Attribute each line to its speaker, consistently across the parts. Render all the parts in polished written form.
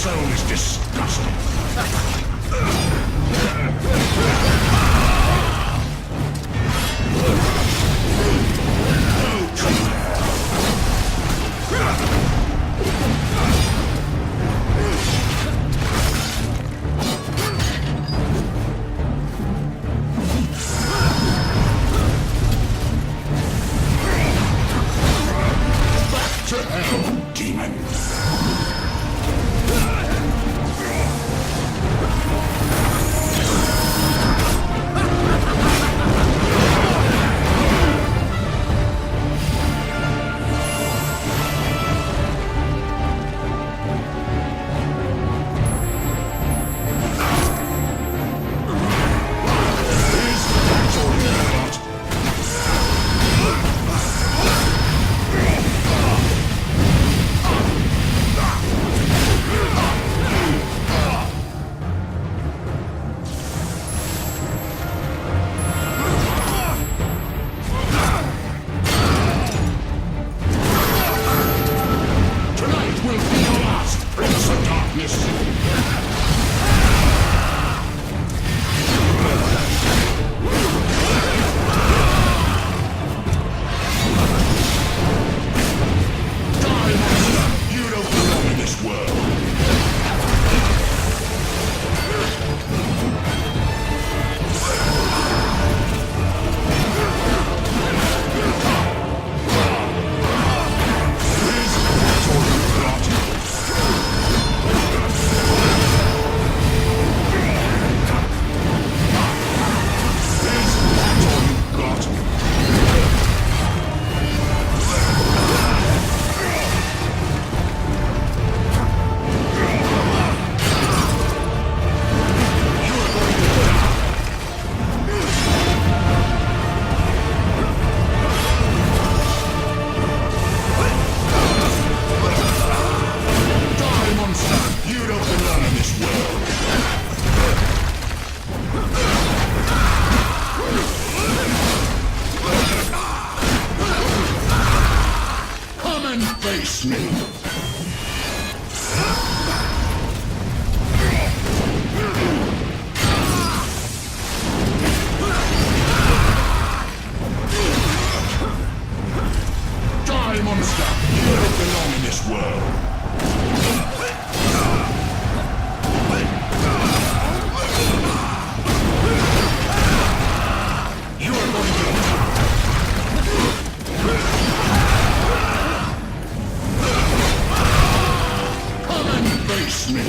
Speaker 1: soul is disgusting. Back to hell, demon. Face me. Die, monster! You don't belong in this world. You are going to face me.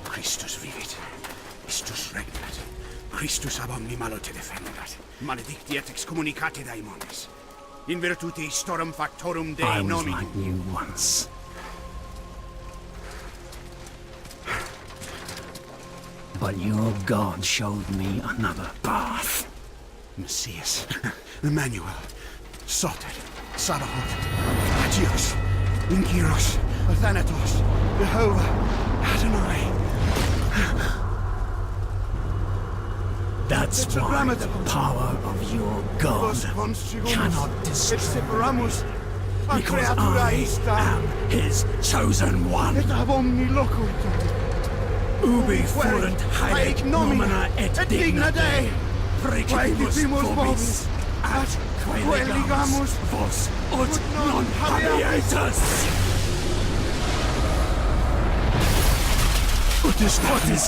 Speaker 1: Christus vivit. Istus regnat. Christus ab omni malo te defendat. Maledicti et excommunicati daimones. In virtute historum factorum Dei
Speaker 2: I was
Speaker 1: nominum.
Speaker 2: like you once. But your God showed me another path.
Speaker 1: Messias, Emmanuel, Soter, Sabaoth, Agios, Inkyros, Athanatos, Jehovah, Adonai.
Speaker 2: That's why the power of your God cannot destroy me, because I am his chosen one.
Speaker 1: Et ab omni loco
Speaker 2: Ubi fuerunt haec nomina et digna Dei, precipibus vobis, atque legamus vos ut non habeatus. Ut is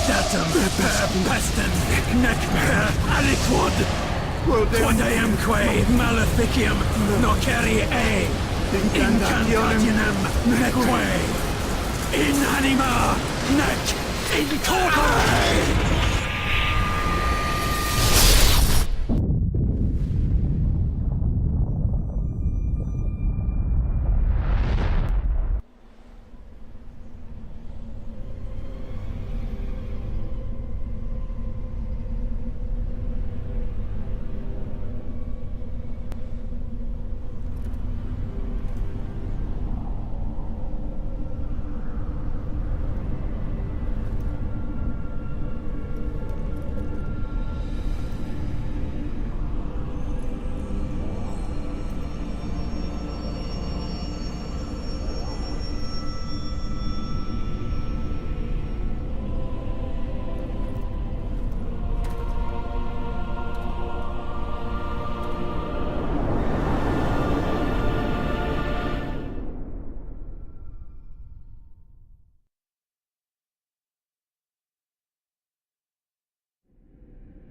Speaker 2: datum per pestem, nec per aliquod, quod eamque maleficium nocere incantationem neque, in anima nec in corpore.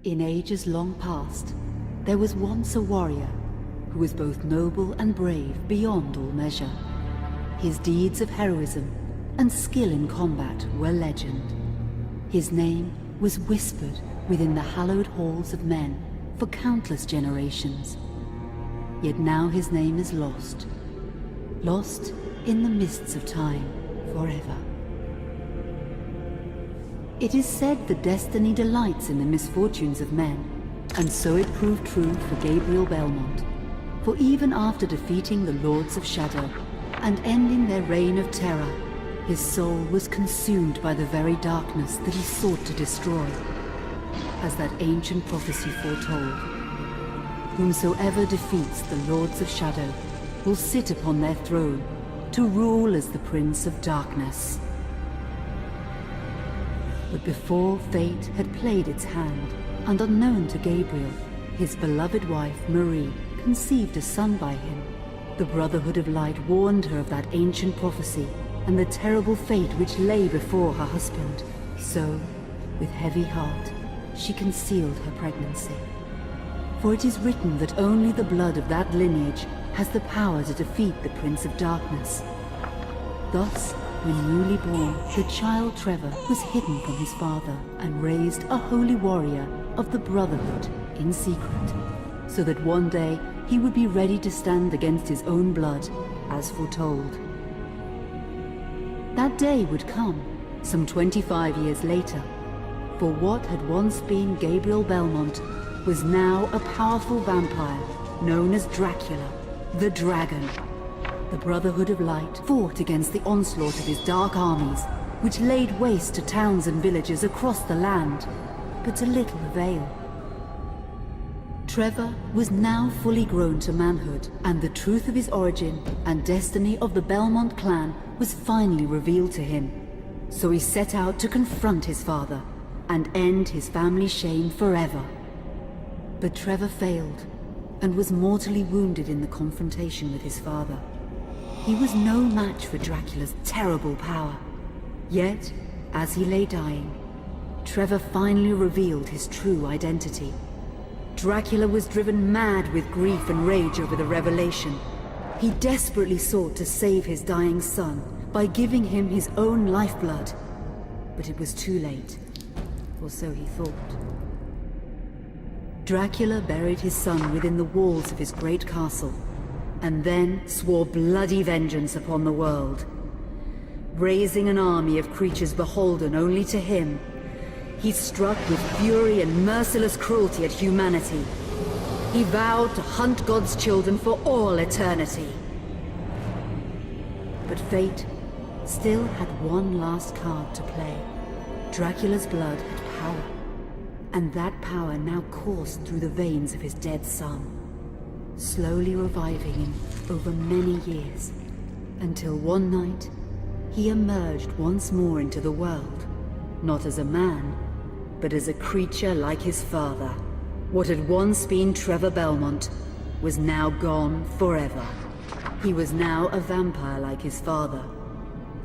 Speaker 3: In ages long past, there was once a warrior who was both noble and brave beyond all measure. His deeds of heroism and skill in combat were legend. His name was whispered within the hallowed halls of men for countless generations. Yet now his name is lost. Lost in the mists of time forever. It is said that destiny delights in the misfortunes of men, and so it proved true for Gabriel Belmont. For even after defeating the Lords of Shadow and ending their reign of terror, his soul was consumed by the very darkness that he sought to destroy. As that ancient prophecy foretold, whomsoever defeats the Lords of Shadow will sit upon their throne to rule as the Prince of Darkness. But before fate had played its hand, and unknown to Gabriel, his beloved wife Marie conceived a son by him. The Brotherhood of Light warned her of that ancient prophecy and the terrible fate which lay before her husband. So, with heavy heart, she concealed her pregnancy. For it is written that only the blood of that lineage has the power to defeat the Prince of Darkness. Thus, when newly born, the child Trevor was hidden from his father and raised a holy warrior of the Brotherhood in secret, so that one day he would be ready to stand against his own blood, as foretold. That day would come, some 25 years later, for what had once been Gabriel Belmont was now a powerful vampire known as Dracula, the Dragon. The Brotherhood of Light fought against the onslaught of his dark armies, which laid waste to towns and villages across the land, but to little avail. Trevor was now fully grown to manhood, and the truth of his origin and destiny of the Belmont clan was finally revealed to him. So he set out to confront his father and end his family's shame forever. But Trevor failed and was mortally wounded in the confrontation with his father. He was no match for Dracula's terrible power. Yet, as he lay dying, Trevor finally revealed his true identity. Dracula was driven mad with grief and rage over the revelation. He desperately sought to save his dying son by giving him his own lifeblood. But it was too late, or so he thought. Dracula buried his son within the walls of his great castle, and then swore bloody vengeance upon the world. Raising an army of creatures beholden only to him, he struck with fury and merciless cruelty at humanity. He vowed to hunt God's children for all eternity. But fate still had one last card to play. Dracula's blood had power, and that power now coursed through the veins of his dead son, slowly reviving him over many years, until one night he emerged once more into the world, not as a man, but as a creature like his father. What had once been Trevor Belmont was now gone forever. He was now a vampire like his father.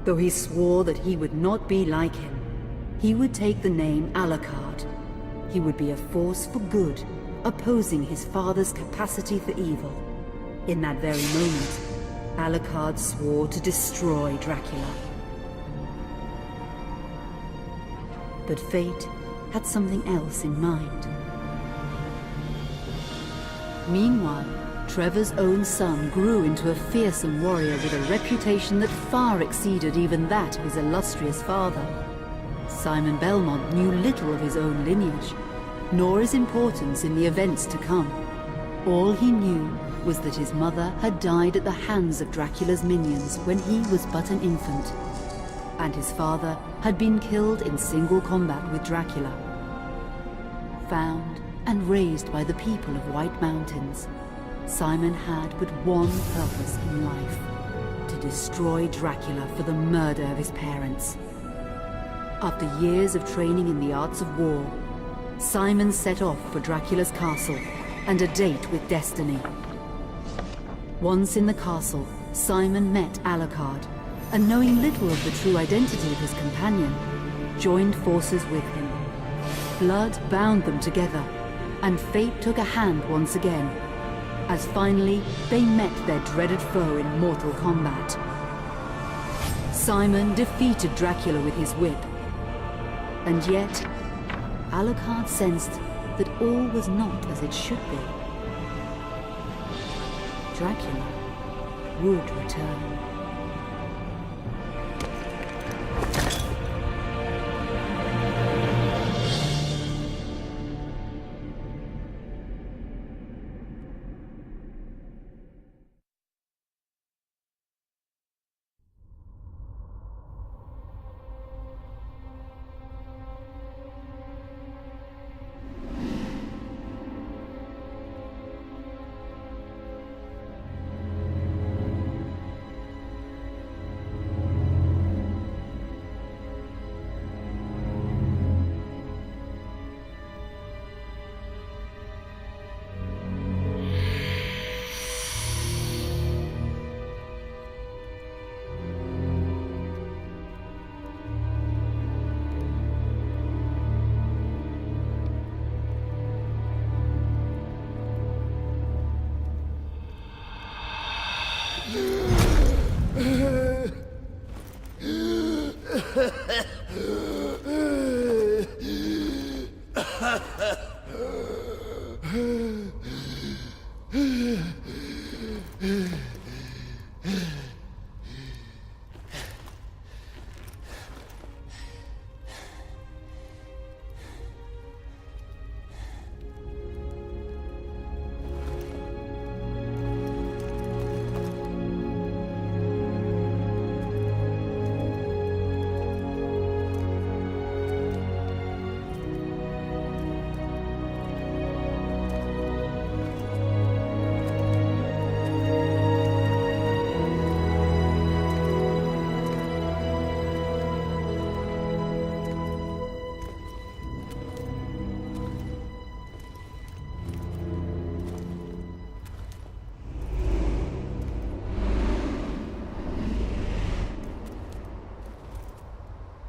Speaker 3: Though he swore that he would not be like him, he would take the name Alucard. He would be a force for good, opposing his father's capacity for evil. In that very moment, Alucard swore to destroy Dracula. But fate had something else in mind. Meanwhile, Trevor's own son grew into a fearsome warrior with a reputation that far exceeded even that of his illustrious father. Simon Belmont knew little of his own lineage, nor his importance in the events to come. All he knew was that his mother had died at the hands of Dracula's minions when he was but an infant, and his father had been killed in single combat with Dracula. Found and raised by the people of White Mountains, Simon had but one purpose in life: to destroy Dracula for the murder of his parents. After years of training in the arts of war, Simon set off for Dracula's castle and a date with destiny. Once in the castle, Simon met Alucard, and knowing little of the true identity of his companion, joined forces with him. Blood bound them together, and fate took a hand once again, as finally they met their dreaded foe in mortal combat. Simon defeated Dracula with his whip, and yet Alucard sensed that all was not as it should be. Dracula would return.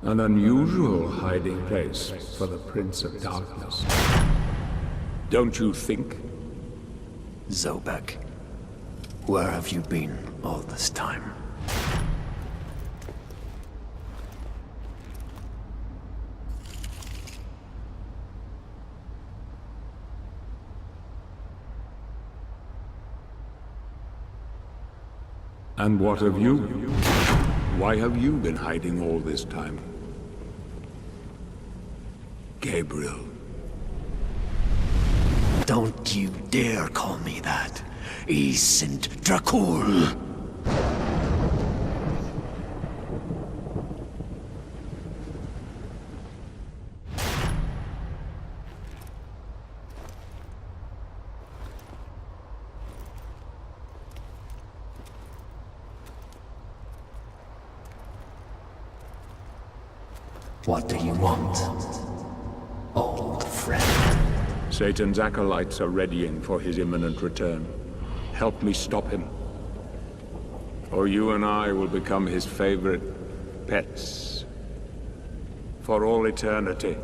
Speaker 4: An unusual hiding place for the Prince of Darkness. Don't you think?
Speaker 2: Zobek, where have you been all this time?
Speaker 4: And what of you? Why have you been hiding all this time? Gabriel.
Speaker 2: Don't you dare call me that. I sind Dracul. What do you want, old friend?
Speaker 4: Satan's acolytes are readying for his imminent return. Help me stop him. Or you and I will become his favorite pets. For all eternity.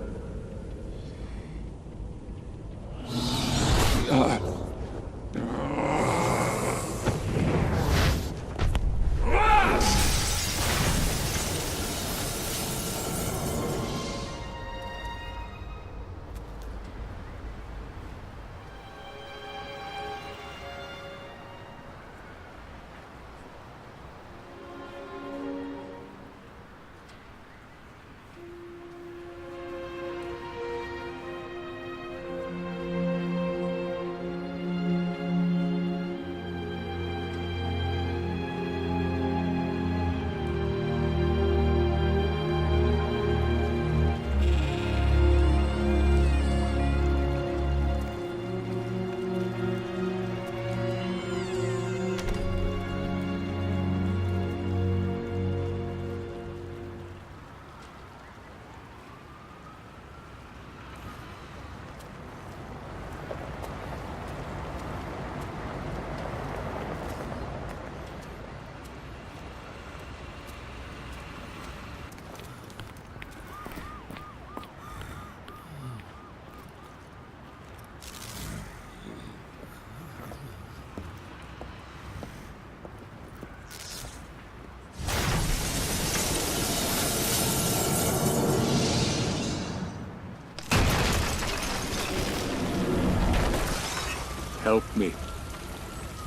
Speaker 4: Help me,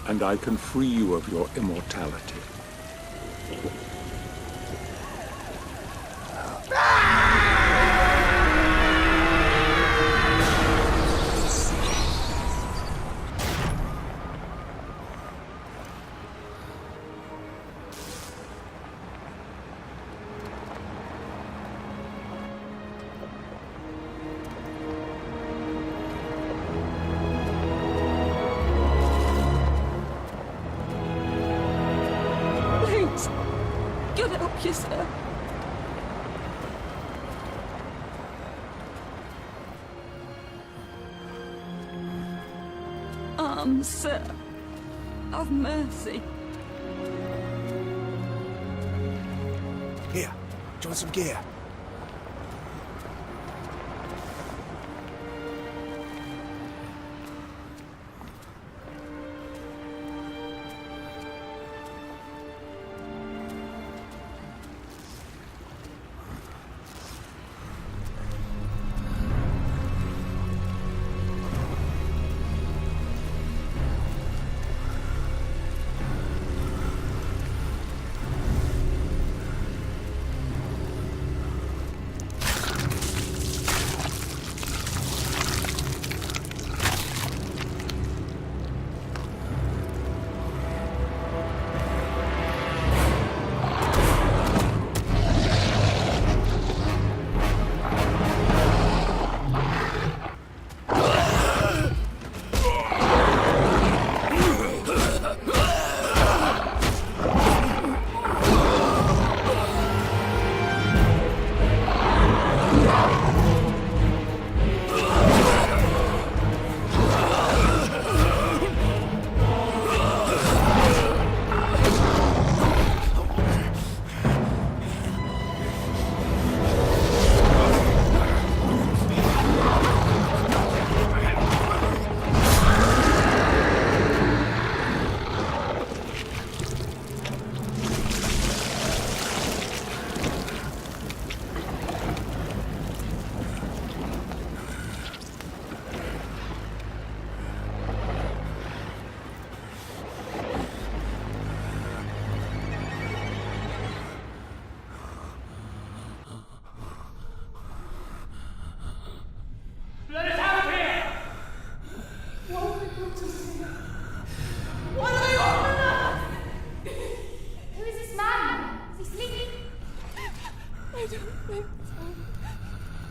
Speaker 4: and I can free you of your immortality.
Speaker 5: God help you, sir. Sir, of mercy.
Speaker 1: Here, join some gear.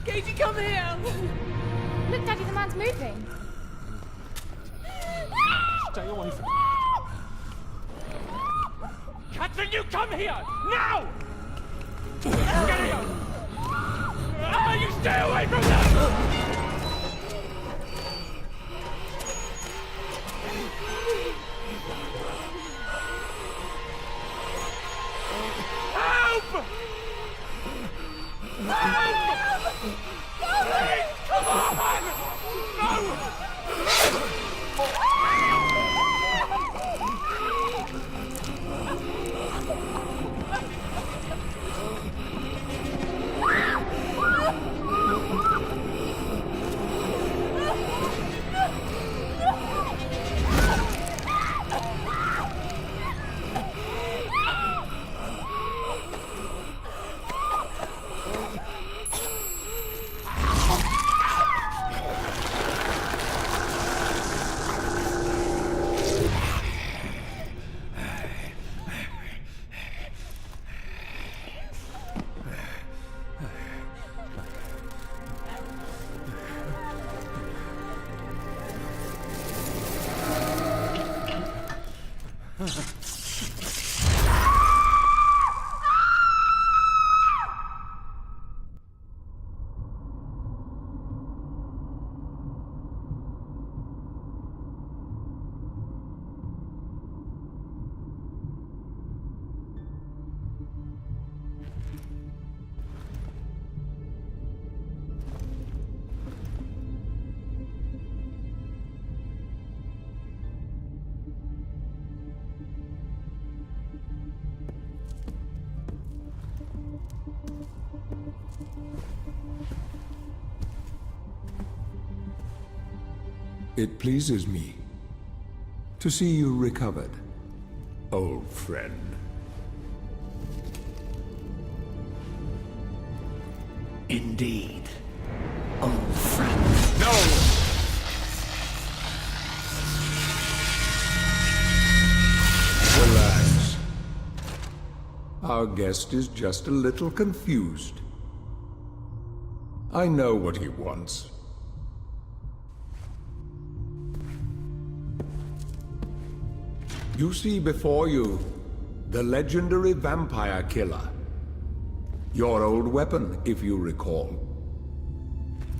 Speaker 5: Katie, come here!
Speaker 6: Look, Daddy, the man's moving.
Speaker 7: Stay away from me. Catherine, you come here! Now! Get here! You stay away from them! Help! Please, come on! No!
Speaker 4: It pleases me To see you recovered, old friend.
Speaker 2: Indeed, old friend.
Speaker 4: No! Relax. Our guest is just a little confused. I know what he wants. You see before you the legendary vampire killer. Your old weapon, if you recall.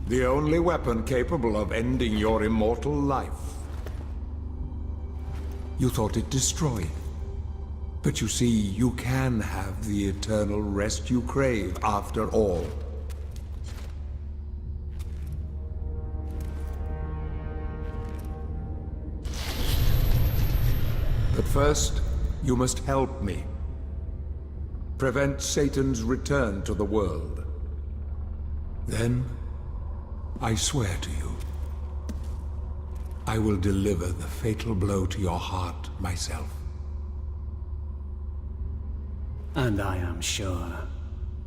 Speaker 4: The only weapon capable of ending your immortal life. You thought it destroyed. But you see, you can have the eternal rest you crave after all. But first, you must help me. Prevent Satan's return to the world. Then, I swear to you, I will deliver the fatal blow to your heart myself.
Speaker 2: And I am sure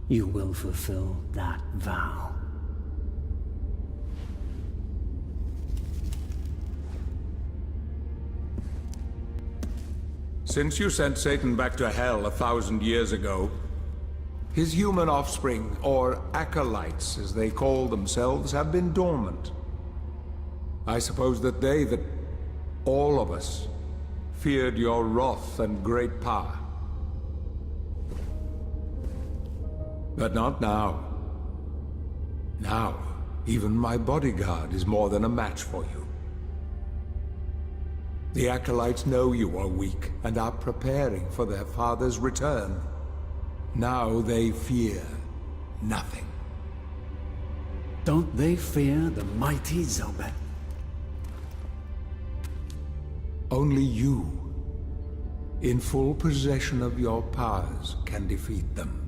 Speaker 2: you will fulfill that vow.
Speaker 4: Since you sent Satan back to hell 1,000 years ago, his human offspring, or acolytes as they call themselves, have been dormant. I suppose that all of us, feared your wrath and great power. But not now. Now, even my bodyguard is more than a match for you. The acolytes know you are weak and are preparing for their father's return. Now they fear nothing.
Speaker 2: Don't they fear the mighty Zobek?
Speaker 4: Only you, in full possession of your powers, can defeat them.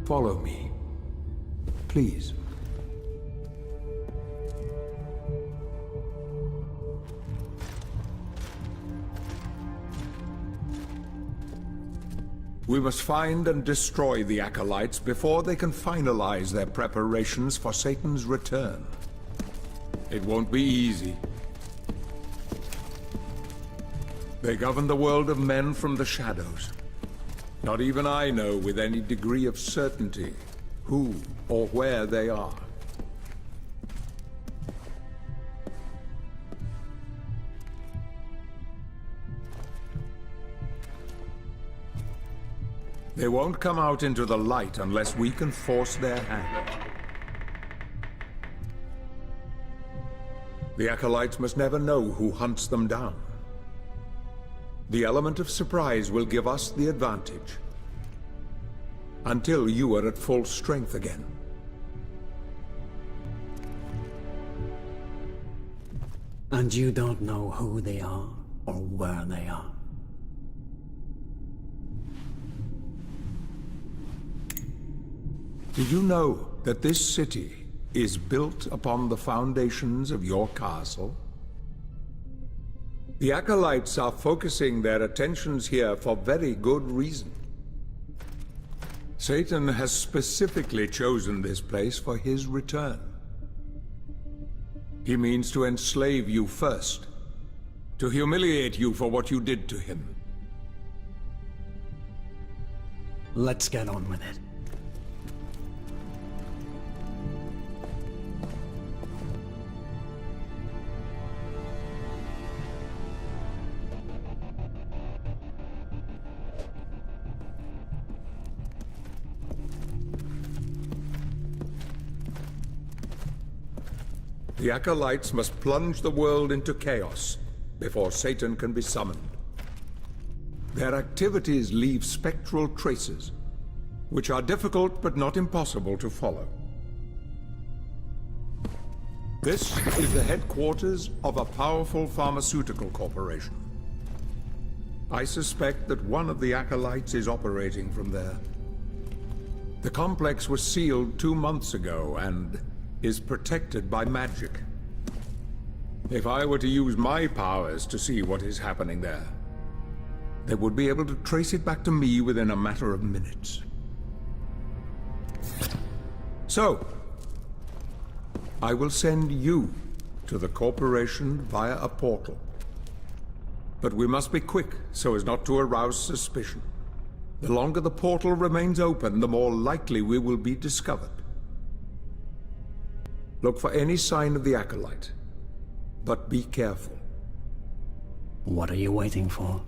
Speaker 4: Follow me, please. We must find and destroy the acolytes before they can finalize their preparations for Satan's return. It won't be easy. They govern the world of men from the shadows. Not even I know with any degree of certainty who or where they are. They won't come out into the light unless we can force their hand. The acolytes must never know who hunts them down. The element of surprise will give us the advantage. Until you are at full strength again.
Speaker 2: And you don't know who they are or where they are.
Speaker 4: Did you know that this city is built upon the foundations of your castle? The acolytes are focusing their attentions here for very good reason. Satan has specifically chosen this place for his return. He means to enslave you first, to humiliate you for what you did to him.
Speaker 2: Let's get on with it.
Speaker 4: The acolytes must plunge the world into chaos before Satan can be summoned. Their activities leave spectral traces, which are difficult but not impossible to follow. This is the headquarters of a powerful pharmaceutical corporation. I suspect that one of the acolytes is operating from there. The complex was sealed 2 months ago and is protected by magic. If I were to use my powers to see what is happening there, they would be able to trace it back to me within a matter of minutes. So, I will send you to the corporation via a portal. But we must be quick so as not to arouse suspicion. The longer the portal remains open, the more likely we will be discovered. Look for any sign of the Acolyte, but be careful.
Speaker 2: What are you waiting for?